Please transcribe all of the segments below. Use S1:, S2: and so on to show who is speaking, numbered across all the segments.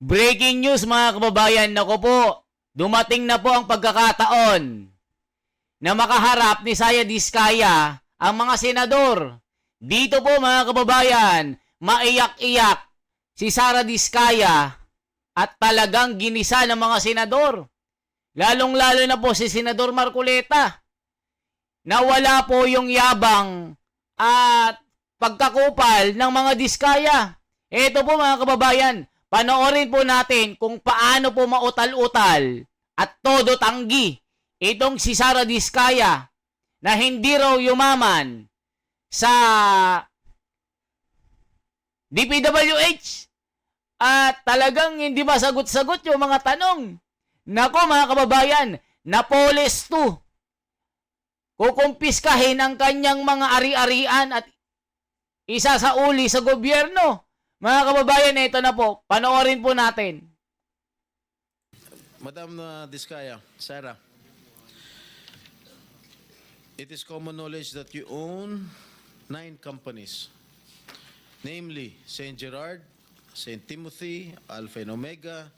S1: Breaking news mga kababayan, nako po, dumating na po ang pagkakataon na makaharap ni Sara Diskaya ang mga senador. Dito po mga kababayan, maiyak-iyak si Sara Diskaya at talagang ginisa ng mga senador. Lalong-lalo na po si Senador Marcoleta. Nawala po yung yabang at pagkakupal ng mga Diskaya. Ito po mga kababayan, panoorin po natin kung paano po mautal-utal at todo tanggi itong si Sara Diskaya na hindi raw yumaman sa DPWH at talagang hindi masagot-sagot yung mga tanong. Nako mga kababayan, Napoles 2. Kukumpiskahin ang kanyang mga ari-arian at isa sa uli sa gobyerno. Mga kababayan, ito na po. Panoorin po natin.
S2: Madam Diskaya, Sara, it is common knowledge that you own 9 companies, namely St. Gerard, St. Timothy, Alpha and Omega,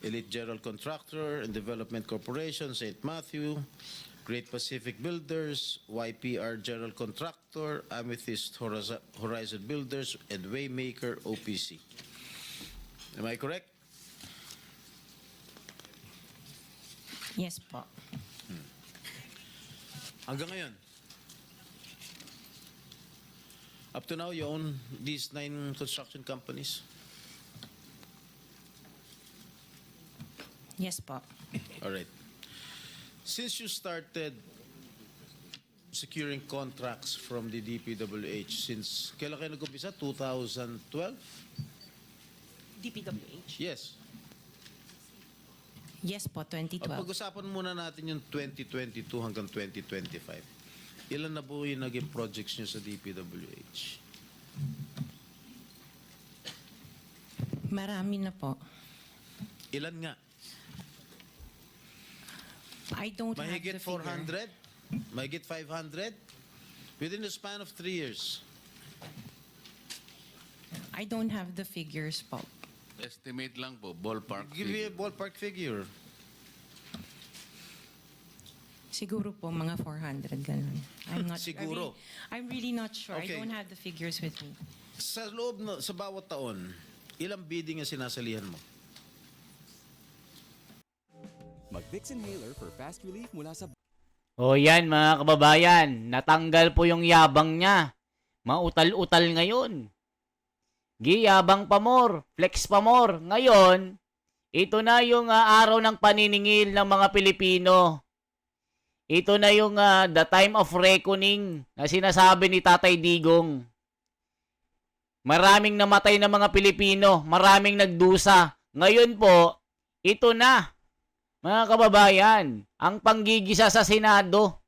S2: Elite General Contractor and Development Corporation, St. Matthew, Great Pacific Builders, YPR General Contractor, Amethyst Horizon Builders, and Waymaker OPC. Am I correct?
S3: Yes po.
S2: Hanggang ngayon, up to now, you own these 9 construction companies?
S3: Yes po.
S2: All right. Since you started securing contracts from the DPWH, since kailan kayo nag-umpisa? 2012?
S3: DPWH?
S2: Yes.
S3: Yes po, 2012.
S2: Pag-usapan muna natin yung 2022 hanggang 2025. Ilan na po yung naging projects nyo sa DPWH?
S3: Marami na po.
S2: Ilan nga?
S3: I don't
S2: Mahigit
S3: have the figure.
S2: 400? Mahigit 500? Within the span of 3 years.
S3: I don't have the figures po.
S4: Estimate lang po, ballpark
S2: Give me a
S4: figure.
S2: ballpark figure.
S3: Siguro po mga 400 ganun. I'm not
S2: Siguro.
S3: I'm really not sure.
S2: Okay.
S3: I don't have the figures with me.
S2: Sa loob na, sa bawat taon, ilang bidding ang sinasalihan mo?
S5: Mag-Vicks Inhaler for fast relief mula sa
S1: O yan mga kababayan, natanggal po yung yabang niya. Mautal-utal ngayon. Giyabang pa more, flex pa more. Ngayon, ito na yung araw ng paniningil ng mga Pilipino. Ito na yung the time of reckoning na sinasabi ni Tatay Digong. Maraming namatay na mga Pilipino, maraming nagdusa. Ngayon po, ito na. Mga kababayan, ang panggigisa sa Senado.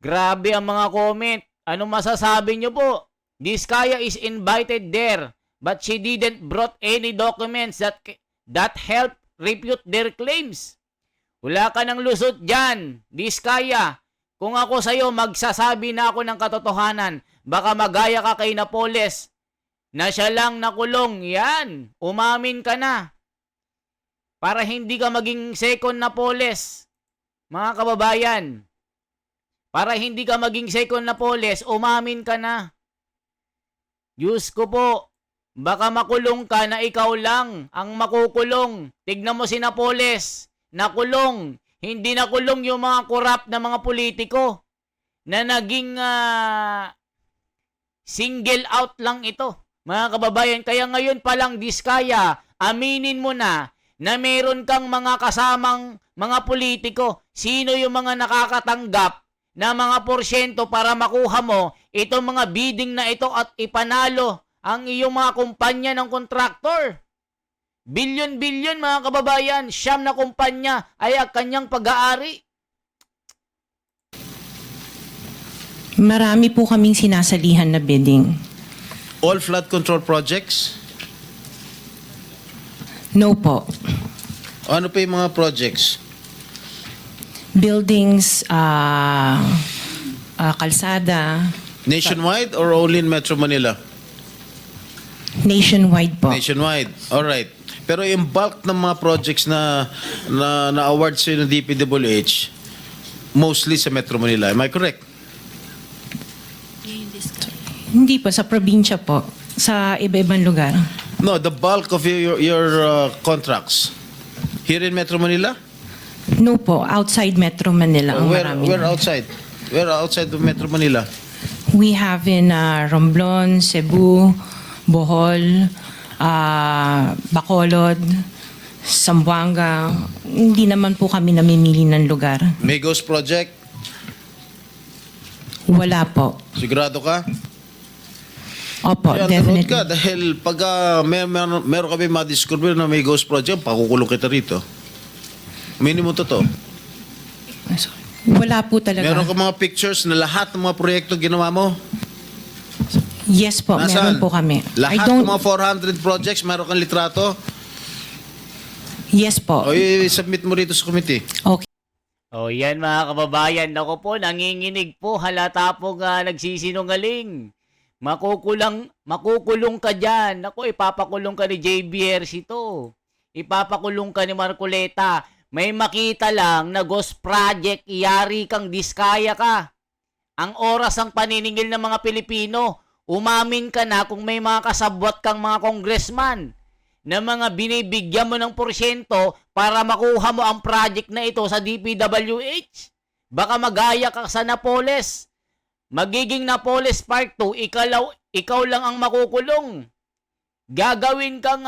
S1: Grabe ang mga comment. Ano masasabi nyo po? Diskaya is invited there, but she didn't brought any documents that help refute their claims. Wala ka ng lusot dyan, Diskaya. Kung ako sa'yo, magsasabi na ako ng katotohanan. Baka magaya ka kay Napoles na siya lang nakulong. Yan, umamin ka na. Para hindi ka maging second Napoles. Mga kababayan, para hindi ka maging second Napoles, umamin ka na. Diyos ko po, baka makulong ka na ikaw lang ang makukulong. Tignan mo si Napoles, nakulong. Hindi nakulong yung mga korap na mga politiko na naging single out lang ito. Mga kababayan, kaya ngayon pa lang Diskaya, aminin mo na meron kang mga kasamang mga politiko. Sino yung mga nakakatanggap na mga porsyento para makuha mo itong mga bidding na ito at ipanalo ang iyong mga kumpanya ng kontraktor. Bilyon-bilyon mga kababayan, siyam na kumpanya ay ang kanyang pag-aari.
S3: Marami po kaming sinasalihan na bidding.
S2: All flood control projects?
S3: No po.
S2: Ano pa yung mga projects?
S3: Buildings, kalsada,
S2: Nationwide or only in Metro Manila?
S3: nationwide po.
S2: Nationwide. All right. Pero yung bulk ng mga projects na award sa ng DPWH, mostly sa Metro Manila. Am I correct?
S3: Hindi po, sa probinsya po. Sa iba-ibang lugar.
S2: No, the bulk of your contracts here in Metro Manila?
S3: No po, outside Metro Manila ang marami.
S2: Where outside? Where outside of Metro Manila?
S3: We have in Romblon, Cebu, Bohol, Bacolod, Zamboanga. Hindi naman po kami namimili ng lugar.
S2: Migos Project?
S3: Wala po.
S2: Sigurado ka?
S3: Opo,
S2: Kaya nanood
S3: definitely.
S2: ka dahil pag meron kami ma-discover na may ghost project, pakukulong kita rito. Minimum totoo.
S3: Wala po talaga.
S2: Meron ka mga pictures na lahat ng mga proyekto ginawa mo?
S3: Yes po, meron
S2: Nasaan?
S3: po kami.
S2: Lahat ng mga 400 projects, meron kang litrato?
S3: Yes po.
S2: O i-submit mo rito sa committee.
S3: Okay.
S1: O yan mga kababayan, ako po, nanginginig po, halata po nga nagsisinungaling. Makukulong ka dyan. Ako, ipapakulong ka ni JBRC to. Ipapakulong ka ni Marcoleta. May makita lang na ghost project, iyari kang diskaya ka. Ang oras ang paniningil ng mga Pilipino. Umamin ka na kung may mga kasabwat kang mga congressman na mga binibigyan mo ng porsyento para makuha mo ang project na ito sa DPWH. Baka magaya ka sa Napoles. Magiging Napoles Park 2, ikaw lang ang makukulong. Gagawin kang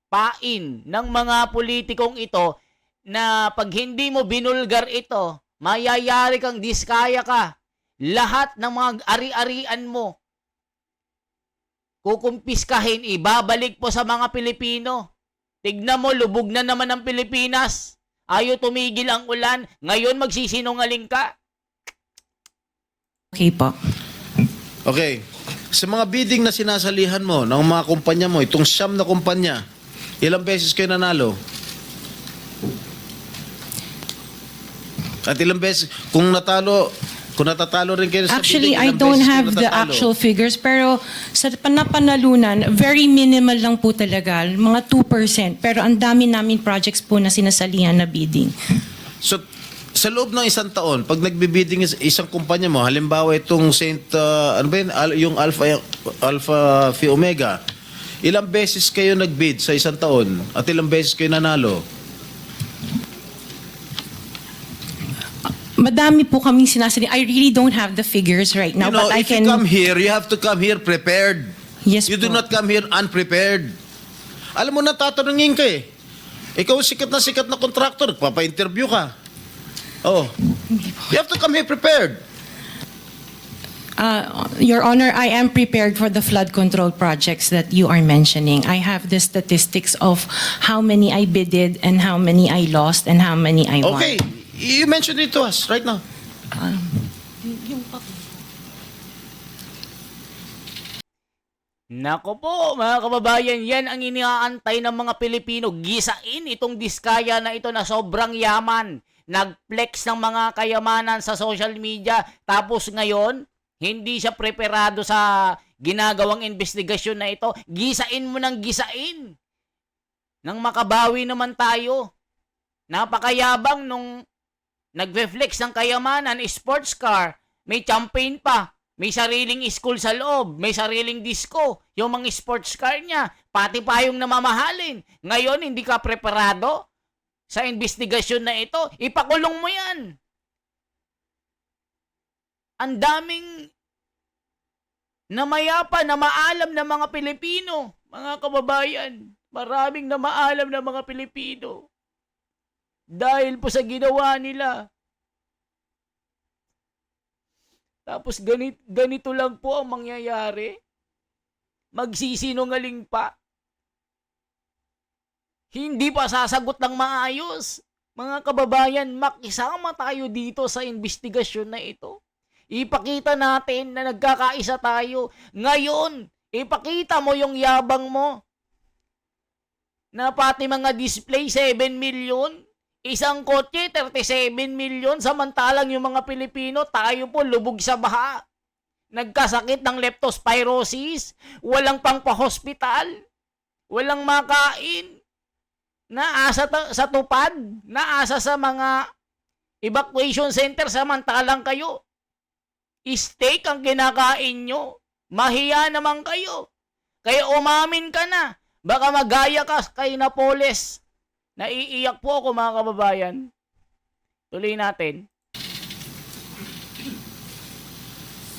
S1: pain ng mga politikong ito na pag hindi mo binulgar ito, mayayari kang diskaya ka. Lahat ng mga ari-arian mo, kukumpiskahin, ibabalik po sa mga Pilipino. Tignan mo, lubog na naman ang Pilipinas. Ayaw tumigil ang ulan. Ngayon magsisinungaling ka.
S3: Okay po.
S2: Okay. Sa mga bidding na sinasalihan mo ng mga kumpanya mo, itong siyam na kumpanya, ilang beses kayo nanalo? At ilang beses, kung natatalo rin kayo sa
S3: Actually,
S2: bidding,
S3: I
S2: ilang
S3: don't
S2: beses kayo
S3: have the
S2: natatalo?
S3: actual figures, pero sa napanalunan, very minimal lang po talaga, mga 2%. Pero ang dami namin projects po na sinasalihan na bidding.
S2: So, sa loob ng isang taon, pag nagbibidding isang kumpanya mo, halimbawa itong yung Alpha Phi Omega, ilang beses kayo nagbid sa isang taon at ilang beses kayo nanalo?
S3: Madami po kaming sinasalihan. I really don't have the figures right now,
S2: You know,
S3: but I
S2: if you
S3: can...
S2: come here, you have to come here prepared.
S3: Yes
S2: You do
S3: po.
S2: not come here unprepared. Alam mo na, tatanungin ka eh. Ikaw sikat na contractor, papa-interview ka. Oh. You have to come here prepared.
S3: Your Honor, I am prepared for the flood control projects that you are mentioning. I have the statistics of how many I bidded and how many I lost and how many I won.
S2: Okay. You mentioned it to us right now.
S1: Nako po, mga kababayan, yan ang iniaantay ng mga Pilipino. Gisain itong diskaya na ito na sobrang yaman. Nag-flex ng mga kayamanan sa social media. Tapos ngayon, hindi siya preparado sa ginagawang investigasyon na ito. Gisain mo ng gisain. Nang makabawi naman tayo. Napakayabang nung nag-flex ng kayamanan, sports car, may champagne pa. May sariling school sa loob, may sariling disco, yung mga sports car niya, pati pa yung namamahalin. Ngayon, hindi ka preparado sa investigasyon na ito, ipakulong mo yan. Ang daming namayapa na maalam na mga Pilipino, mga kababayan. Maraming na maalam na mga Pilipino. Dahil po sa ginawa nila. Tapos ganito lang po ang mangyayari. Magsisinungaling pa. Hindi pa sasagot ng maayos. Mga kababayan, makisama tayo dito sa investigasyon na ito. Ipakita natin na nagkakaisa tayo. Ngayon, ipakita mo yung yabang mo. Na pati mga display, 7 million. Isang kotse, 37 million. Samantalang yung mga Pilipino, tayo po lubog sa baha. Nagkasakit ng leptospirosis. Walang pang pa-hospital. walang makain, naasa sa tupad, naasa sa mga evacuation center, samantalang kayo, steak ang kinakain nyo. Mahiya naman kayo. Kaya umamin ka na. Baka magaya ka kay Napoles. Naiiyak po ako mga kababayan. Tuloy natin.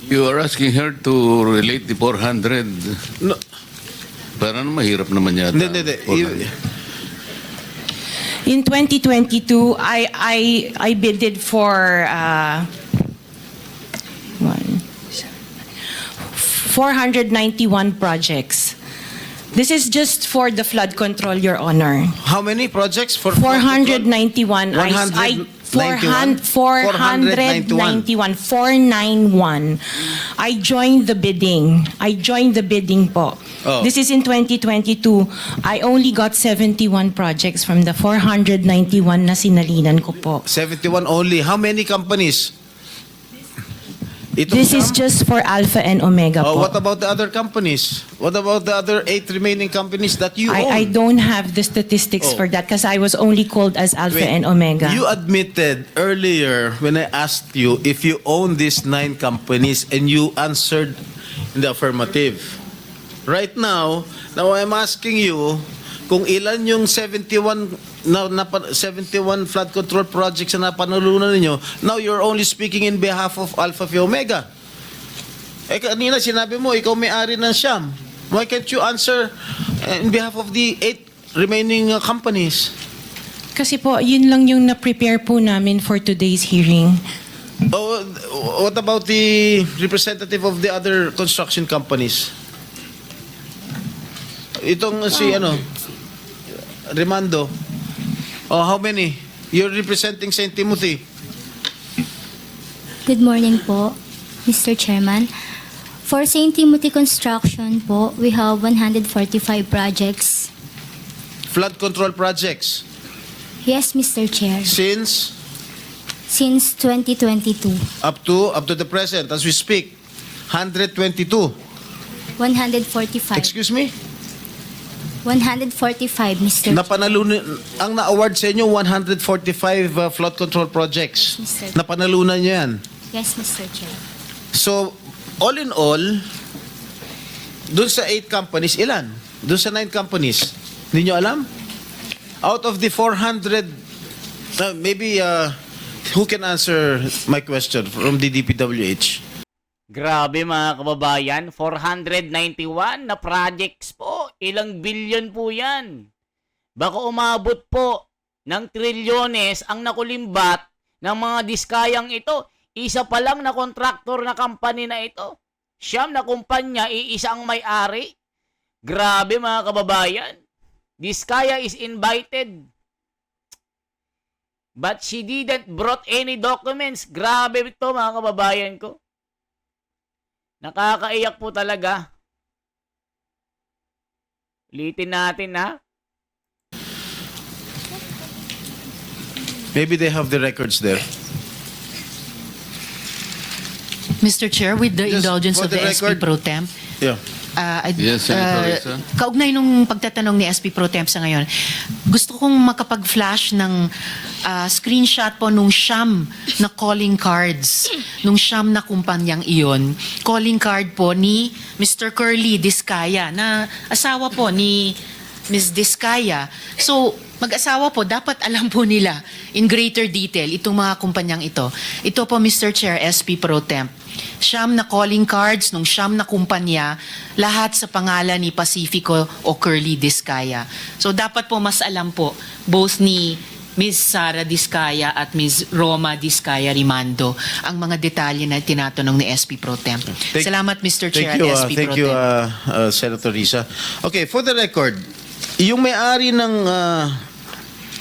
S4: You are asking her to relate the 400.
S2: No,
S4: Parang mahirap naman yata.
S2: hindi.
S4: 400.
S3: In 2022, I bidded for 491 projects. This is just for the flood control, Your Honor.
S2: How many projects for
S3: 491. 491. I joined the bidding. Po.
S2: Oh.
S3: This is in 2022. I only got 71 projects from the 491 na sinalinan ko po.
S2: 71 only. How many companies? Itong
S3: This is
S2: sum?
S3: just for Alpha and Omega
S2: Oh,
S3: po.
S2: what about the other companies? What about the other 8 remaining companies that you own?
S3: I don't have the statistics
S2: Oh.
S3: for that because I was only called as Alpha
S2: Wait,
S3: and Omega.
S2: You admitted earlier when I asked you if you own these 9 companies and you answered in the affirmative. Right now I'm asking you kung ilan yung 71 71 flood control projects na napanalunan ninyo. Now you're only speaking in behalf of Alpha Phi Omega. Kanina sinabi mo ikaw may-ari ng Siam. Why can't you answer in behalf of the 8 remaining companies?
S3: Kasi po, yun lang yung na-prepare po namin for today's hearing.
S2: Oh, what about the representative of the other construction companies? Itong si Rimando. Oh, how many? You're representing St. Timothy.
S6: Good morning po, Mr. Chairman. For St. Timothy Construction po, we have 145 projects.
S2: Flood control projects.
S6: Yes, Mr. Chair.
S2: Since
S6: Since 2022,
S2: up to the present as we speak, 122.
S6: 145.
S2: Excuse me?
S6: 145, Mr.
S2: Napanalunan ang na-award sa inyo 145 flood control projects.
S6: Yes, sir.
S2: Napanalunan niyo 'yan.
S6: Yes, Mr. Chair.
S2: So, all in all, dun sa 8 companies, ilan? Dun sa 9 companies, hindi nyo alam? Out of the 400, maybe, who can answer my question from the DPWH?
S1: Grabe mga kababayan, 491 na projects po. Ilang billion po yan. Baka umabot po ng trilyones ang nakulimbat ng mga diskayang ito. Isa pa lang na kontraktor na company na ito. Siyam na kumpanya, iisa ang may-ari. Grabe mga kababayan. Diskaya is invited. But she didn't brought any documents. Grabe ito mga kababayan ko. Nakakaiyak po talaga. Ulitin natin ha.
S2: Maybe they have the records there.
S7: Mr. Chair, with the
S2: Just
S7: indulgence
S2: for
S7: of
S2: the
S7: the SP
S2: record-
S7: Pro Temp,
S2: Yeah.
S4: Yes, Senator Risa.
S7: kaugnay nung pagtatanong ni SP Pro Temp sa ngayon, gusto kong makapag-flash ng screenshot po nung siyam na calling cards, nung siyam na kumpanyang iyon. Calling card po ni Mr. Curly Discaya, na asawa po ni Ms. Discaya. So, mag-asawa po, dapat alam po nila in greater detail itong mga kumpanyang ito. Ito po, Mr. Chair, SP Pro Temp. Siyam na calling cards nung siyam na kumpanya, lahat sa pangalan ni Pacifico o Curly Discaya. So, dapat po mas alam po, both ni Ms. Sara Discaya at Ms. Roma Discaya Rimando ang mga detalye na tinatanong ni SP Pro Temp. Salamat, Mr. Chair,
S2: Thank you,
S7: at SP
S2: thank
S7: Pro
S2: you,
S7: Temp.
S2: Senator Risa. Okay, for the record, yung may-ari ng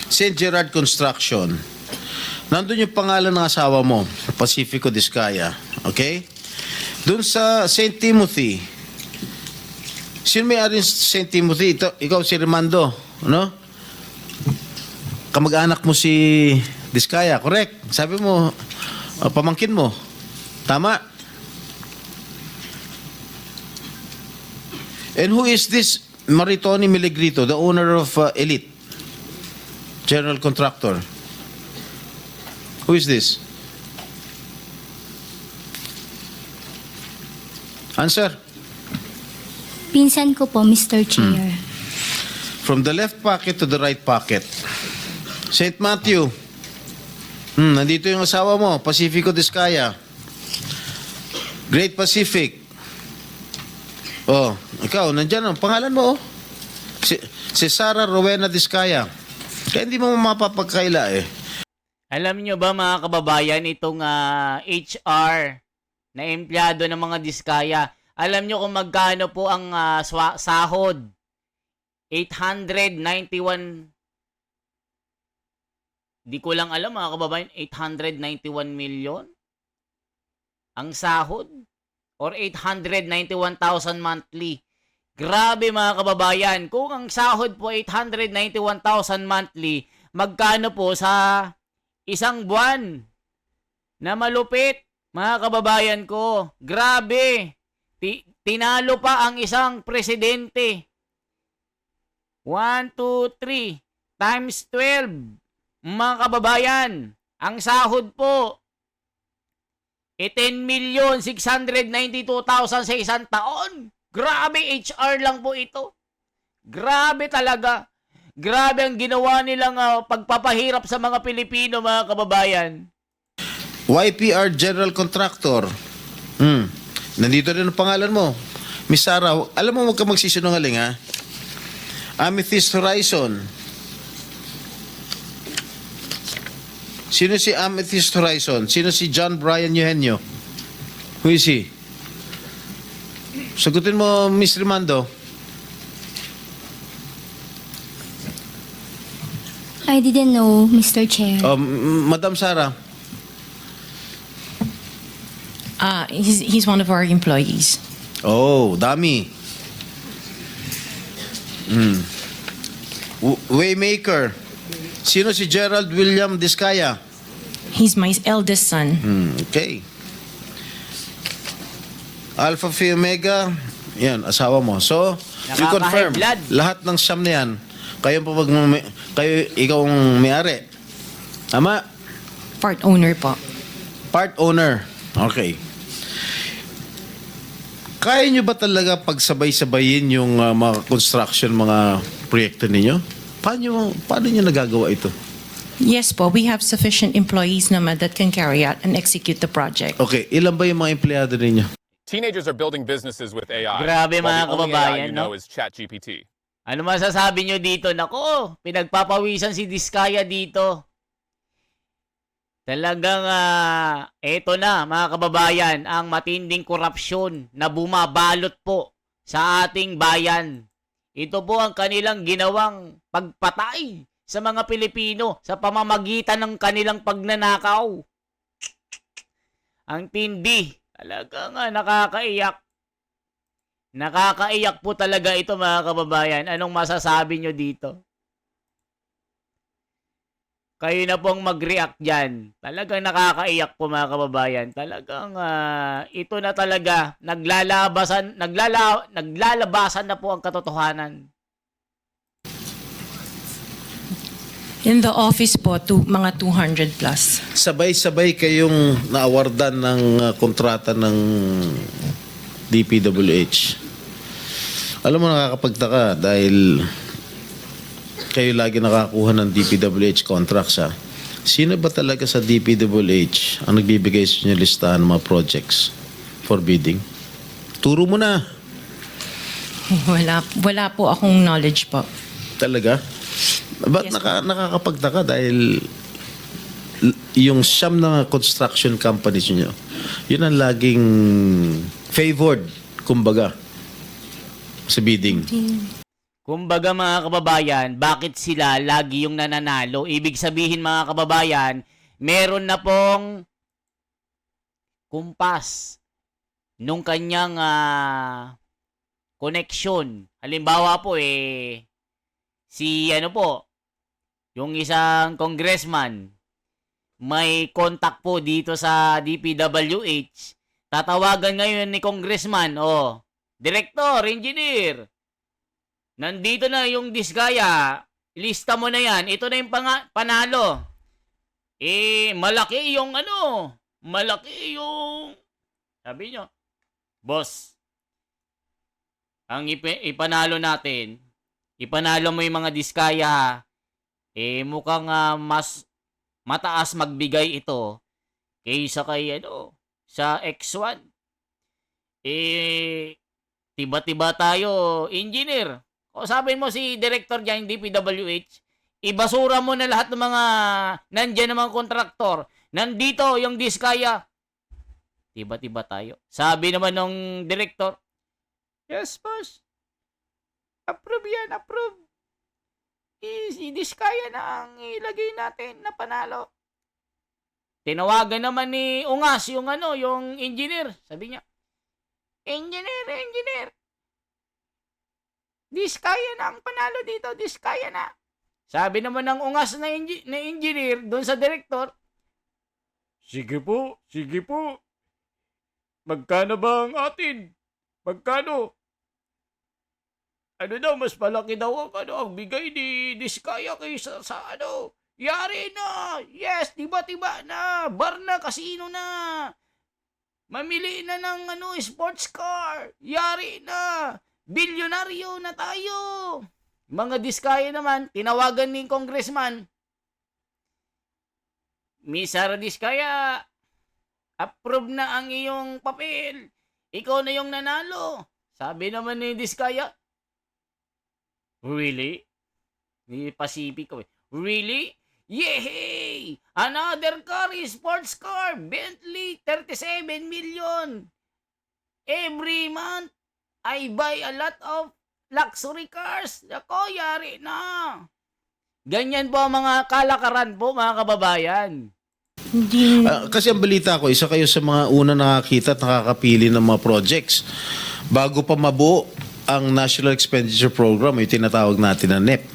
S2: St. Gerard Construction, nandun yung pangalan ng asawa mo, Pacifico Discaya. Okay? Doon sa St. Timothy, sino may-ari ng St. Timothy? Ikaw si Rimando, no? Kamag-anak mo si Discaya, correct? Sabi mo, pamangkin mo. Tama? And who is this Maritoni Miligrito, the owner of Elite General Contractor. Who is this? Answer.
S6: Pinsan ko po, Mr. Chair.
S2: From the left pocket to the right pocket. St. Matthew. Nandito yung asawa mo, Pacifico Discaya. Great Pacific. Oh, ikaw, nandyan ang pangalan mo, oh. Si Sarah Rowena Discaya. Kaya hindi mo mapapagkaila, eh.
S1: Alam nyo ba mga kababayan, itong HR na empleyado ng mga diskaya, alam nyo kung magkano po ang sahod? 891, di ko lang alam mga kababayan, 891 million ang sahod or 891,000 monthly. Grabe mga kababayan, kung ang sahod po 891,000 monthly, magkano po sa isang buwan? Na malupit mga kababayan ko. Grabe. Tinalo pa ang isang presidente. 1, 2, 3 times 12. Mga kababayan, ang sahod po 10,692,000 sa isang taon. Grabe, HR lang po ito. Grabe talaga. Grabe ang ginawa nilang pagpapahirap sa mga Pilipino, mga kababayan.
S2: YPR General Contractor. Nandito rin ang pangalan mo. Miss Sarah, alam mo, huwag ka magsisinungaling, ha? Amethyst Horizon. Sino si Amethyst Horizon? Sino si John Brian Eugenio? Who is he? Sagutin mo, Miss Rimando.
S6: I didn't know, Mr. Chair.
S2: Madam Sarah.
S3: He's one of our employees.
S2: Oh, dami. Waymaker. Sino si Gerald William Discaya?
S3: He's my eldest son.
S2: Okay. Alpha Phi Omega, yan, asawa mo. So, you confirm,
S1: Nakaka-high blood.
S2: lahat ng siyam na yan, ikaw ang may-ari. Tama?
S3: Part owner po.
S2: Part owner. Okay. Kaya nyo ba talaga pagsabay-sabayin yung mga construction, mga proyekto ninyo? Paano nyo nagagawa ito?
S3: Yes po, we have sufficient employees naman that can carry out and execute the project.
S2: Okay, ilan ba yung mga empleyado ninyo?
S8: Teenagers are building businesses with AI.
S1: Grabe,
S8: while
S1: mga
S8: the only
S1: kababayan,
S8: AI you know
S1: no?
S8: is ChatGPT.
S1: Ano masasabi nyo dito? Nako, pinagpapawisan si Diskaya dito. Talagang, eto na mga kababayan, ang matinding korupsyon na bumabalot po sa ating bayan. Ito po ang kanilang ginawang pagpatay sa mga Pilipino sa pamamagitan ng kanilang pagnanakaw. Ang tindi. Talaga nga, nakakaiyak. Nakakaiyak po talaga ito mga kababayan. Anong masasabi nyo dito? Kayo na pong mag-react dyan. Talagang nakakaiyak po mga kababayan. Talagang ito na talaga. Naglalabasan na po ang katotohanan.
S3: In the office po, mga 200 plus.
S2: Sabay-sabay kayong naawardan ng kontrata ng DPWH. Alam mo, nakakapagtaka dahil kayo lagi nakakuha ng DPWH contracts, ha? Sino ba talaga sa DPWH ang nagbibigay sa inyo listahan ng mga projects for bidding? Turo mo na.
S3: Wala po akong knowledge po.
S2: Talaga? Ba't
S3: Yes,
S2: nakakapagtaka dahil yung siyam na construction companies nyo, yun ang laging favored, kumbaga, sa bidding.
S1: Kumbaga mga kababayan, bakit sila lagi yung nananalo? Ibig sabihin mga kababayan, meron na pong kumpas nung kanyang connection. Halimbawa po si yung isang congressman, may contact po dito sa DPWH. Tatawagan ngayon ni congressman, Director, engineer, Nandito na yung Diskaya. Lista mo na yan. Ito na yung panalo. Malaki yung malaki yung, sabi nyo, boss, ang ipanalo natin, ipanalo mo yung mga Diskaya, ha? Mukhang mas mataas magbigay ito kaysa kay sa X1. Tiba-tiba tayo, engineer. O sabihin mo si director dyan, DPWH, ibasura mo na lahat ng mga nandyan ng mga kontraktor. Nandito yung Diskaya. Tiba-tiba tayo. Sabi naman ng director, yes, boss. Approve yan, approve. Diskaya na ang ilagay natin na panalo. Tinawagan naman ni Ungas yung yung engineer. Sabi niya, engineer. Diskaya na ang panalo dito, Diskaya na. Sabi naman ng Ungas na engineer doon sa director, sige po. Magkano ba ang atin? Magkano? Daw, mas malaki daw ang bigay ni Diskaya kaysa sa Yari na! Yes, tiba na! Bar na, casino na! Mamili na ng sports car! Yari na! Bilyonaryo na tayo! Mga Diskaya naman, tinawagan ni congressman, Miss Sara Diskaya, approve na ang iyong papel. Ikaw na yung nanalo. Sabi naman ni Diskaya, really? Ni Pacific ko. Really? Yehey! Another car is sports car. Bentley, 37 million. Every month, I buy a lot of luxury cars. Ako, yari na. Ganyan po ang mga kalakaran po, mga kababayan.
S3: Hindi.
S2: Kasi ang balita ko, isa kayo sa mga una nakakita at nakakapili ng mga projects. Bago pa mabuo ang National Expenditure Program, yung tinatawag natin na NEP.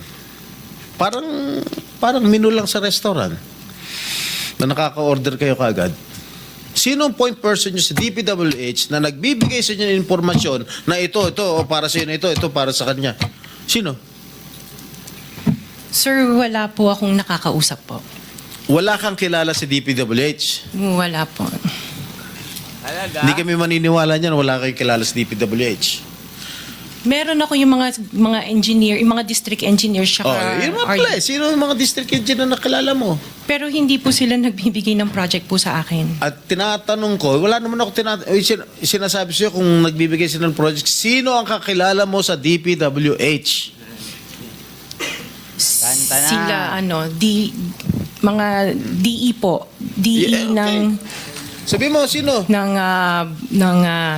S2: Parang menu lang sa restaurant na nakaka-order kayo kagad. Sino ang point person nyo sa DPWH na nagbibigay sa inyo ng informasyon na ito, para sa inyo, ito, para sa kanya? Sino?
S3: Sir, wala po akong nakakausap po.
S2: Wala kang kilala sa DPWH.
S3: Wala po.
S1: Talaga?
S2: Hindi kami maniniwala niyan, wala kayong kilala sa DPWH.
S3: Meron ako yung mga engineer, yung mga district engineers
S2: Yun mga pala. Sino ang mga district engineer na nakilala mo?
S3: pero hindi po sila nagbibigay ng project po sa akin.
S2: At tinatanong ko, wala naman ako sinasabi sa'yo kung nagbibigay sila ng project, sino ang kakilala mo sa DPWH?
S1: Kanta na.
S3: Sila mga DE po. DE
S2: Yeah, okay.
S3: ng
S2: Sabi mo, sino?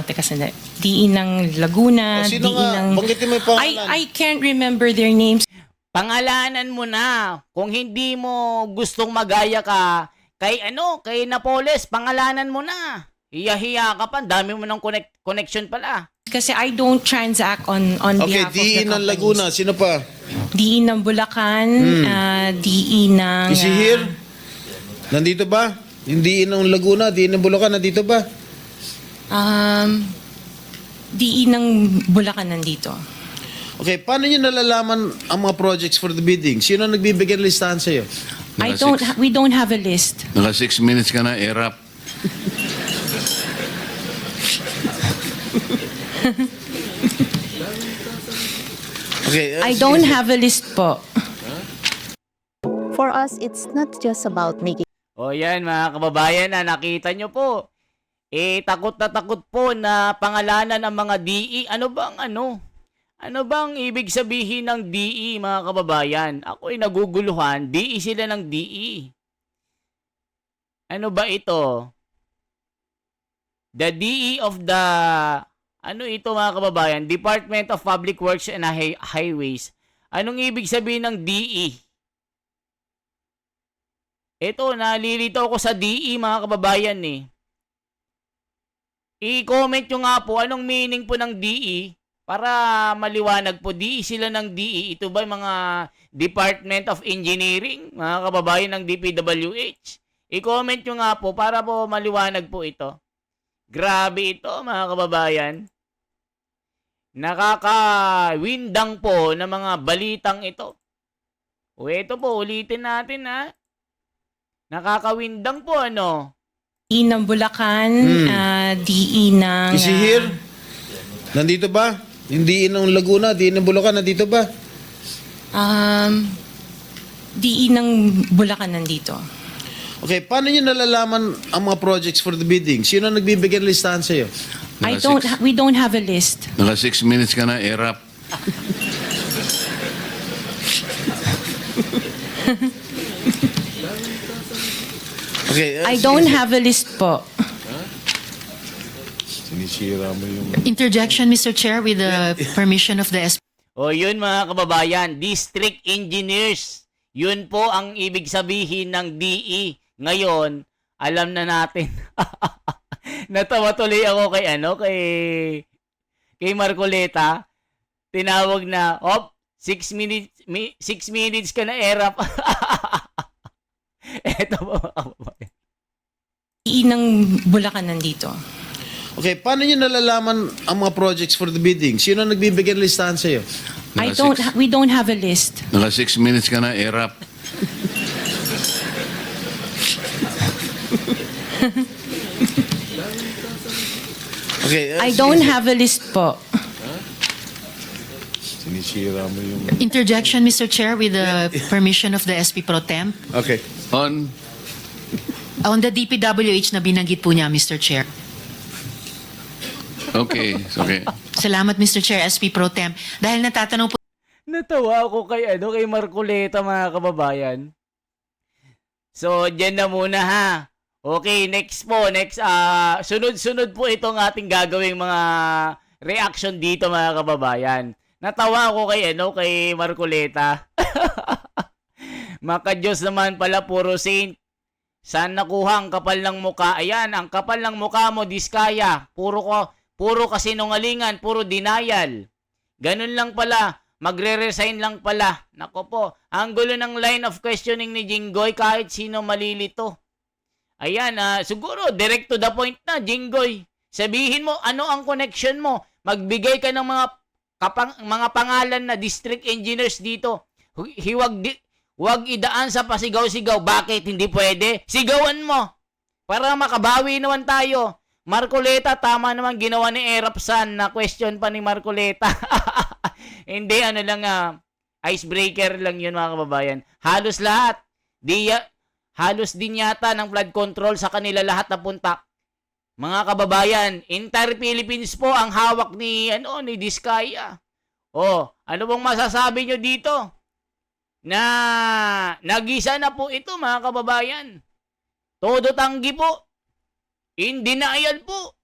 S3: teka sandali. DE ng Laguna,
S2: O, sino
S3: DE
S2: nga?
S3: ng
S2: Banggitin mo yung pangalan.
S3: I can't remember their names.
S1: Pangalanan mo na. Kung hindi mo gustong magaya ka, kay Napoles, pangalanan mo na. Hiya-hiya ka pa. Dami mo ng connection pala.
S3: Kasi I don't transact on
S2: Okay,
S3: behalf of the
S2: DE ng
S3: companies.
S2: Laguna, sino pa?
S3: DE ng Bulacan, DE ng...
S2: Is he here? Nandito ba? Yung DE ng Laguna, DE ng Bulacan, nandito ba?
S3: DE ng Bulacan nandito.
S2: Okay, paano nyo nalalaman ang mga projects for the bidding? Sino ang nagbibigay ng listahan sa'yo?
S3: We don't have a list.
S4: Naka 6 minutes ka na, erap.
S2: Okay,
S3: I
S2: sige,
S3: don't
S2: sige.
S3: have a list po.
S9: For us, it's not just about making
S1: O yan mga kababayan na nakita nyo po. Takot na takot po na pangalanan ang mga DE. Ano bang ibig sabihin ng DE mga kababayan? Ako'y naguguluhan. DE sila ng DE. Ano ba ito? The DE of the... Ano ito mga kababayan? Department of Public Works and Highways. Anong ibig sabihin ng DE? Ito, nalilito ako sa DE mga kababayan eh. I-comment nyo nga po anong meaning po ng DE para maliwanag po. DE sila ng DE. Ito ba yung mga Department of Engineering, mga kababayan ng DPWH? I-comment nyo nga po para po maliwanag po ito. Grabe ito mga kababayan. nakakawindang po ng mga balitang ito. O ito po, ulitin natin ha. Nakakawindang po ano.
S3: DE ng Bulacan, DE ng...
S2: Is he here? Nandito ba? Hindi ng Laguna, di ng Bulacan, nandito ba?
S3: DE ng Bulacan nandito.
S2: Okay, paano nyo nalalaman ang mga projects for the bidding? Sino ang nagbibigay ng listahan sa'yo?
S3: We don't have a list.
S4: Naka 6 minutes ka na, erap.
S2: Okay,
S3: I don't have a list po.
S2: Sinisira mo yung...
S7: Interjection, Mr. Chair, with the permission of the SP.
S1: O yun mga kababayan, district engineers. Yun po ang ibig sabihin ng DE. Ngayon, alam na natin. Natawa tuloy ako kay Marcoleta. Tinawag na, 6 minutes ka na erap. Eto po mga kababayan.
S3: DE ng Bulacan nandito.
S2: Okay, paano nyo nalalaman ang mga projects for the bidding? Sino ang nagbibigay ng listahan sa'yo?
S3: We don't have a list.
S4: Naka 6 minutes ka na, erap.
S2: Okay,
S3: I don't have a list po.
S2: Sinisira mo yung...
S7: Interjection, Mr. Chair, with the permission of the SP Pro Temp.
S2: Okay.
S7: On the DPWH na binanggit po niya, Mr. Chair.
S4: Okay, it's okay.
S7: Salamat, Mr. Chair, SP Pro Temp. Dahil natatanong po
S1: Natawa ako kay Marcoleta mga kababayan. So, dyan na muna ha. Okay, next po. Sunod-sunod po itong ating gagawing mga reaction dito mga kababayan. Natawa ako kay Marcoleta. Maka-Diyos naman pala, puro saint. Saan nakuha ang kapal ng muka? Ayan, ang kapal ng muka mo, Diskaya. Puro kasinungalingan, puro denial. Ganun lang pala. Magre-resign lang pala. Nako po, ang gulo ng line of questioning ni Jinggoy, kahit sino malilito. Ayan, siguro direct to the point na, Jinggoy. Sabihin mo, ano ang connection mo? Magbigay ka ng mga pangalan na district engineers dito. Huwag idaan sa pasigaw-sigaw. Bakit hindi pwede? Sigawan mo. Para makabawi naman tayo. Marcoleta, tama naman ginawa ni Erapsan na question pa ni Marcoleta. Hindi, icebreaker lang yun mga kababayan. Halos lahat. Halos din yata ng flood control sa kanila lahat na punta. Mga kababayan, entire Philippines po ang hawak ni Diskaya. Ano bang masasabi nyo dito? Na nagisa na po ito mga kababayan. Todo tanggi po. In denial po.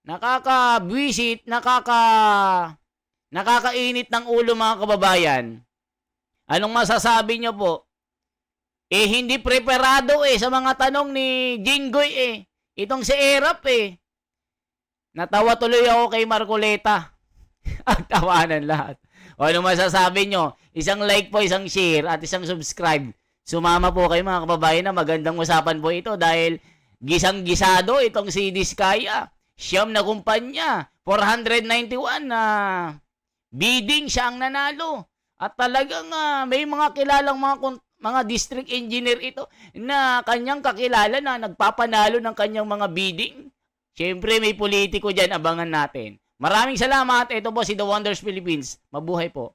S1: Nakakabwisit, nakakainit ng ulo mga kababayan. Anong masasabi nyo po? Hindi preparado sa mga tanong ni Jinggoy Itong si Erap Natawa tuloy ako kay Marcoleta. Ang tawanan lahat. O ano masasabi nyo? Isang like po, isang share, at isang subscribe. Sumama po kayo mga kababayan na magandang usapan po ito dahil gisang-gisado itong si Diskaya. Siyam na kumpanya, 491 na bidding siya ang nanalo. At talagang may mga kilalang mga district engineer ito na kanyang kakilala na nagpapanalo ng kanyang mga bidding. Siyempre may politiko dyan, abangan natin. Maraming salamat. Ito po si The Wonders Philippines. Mabuhay po.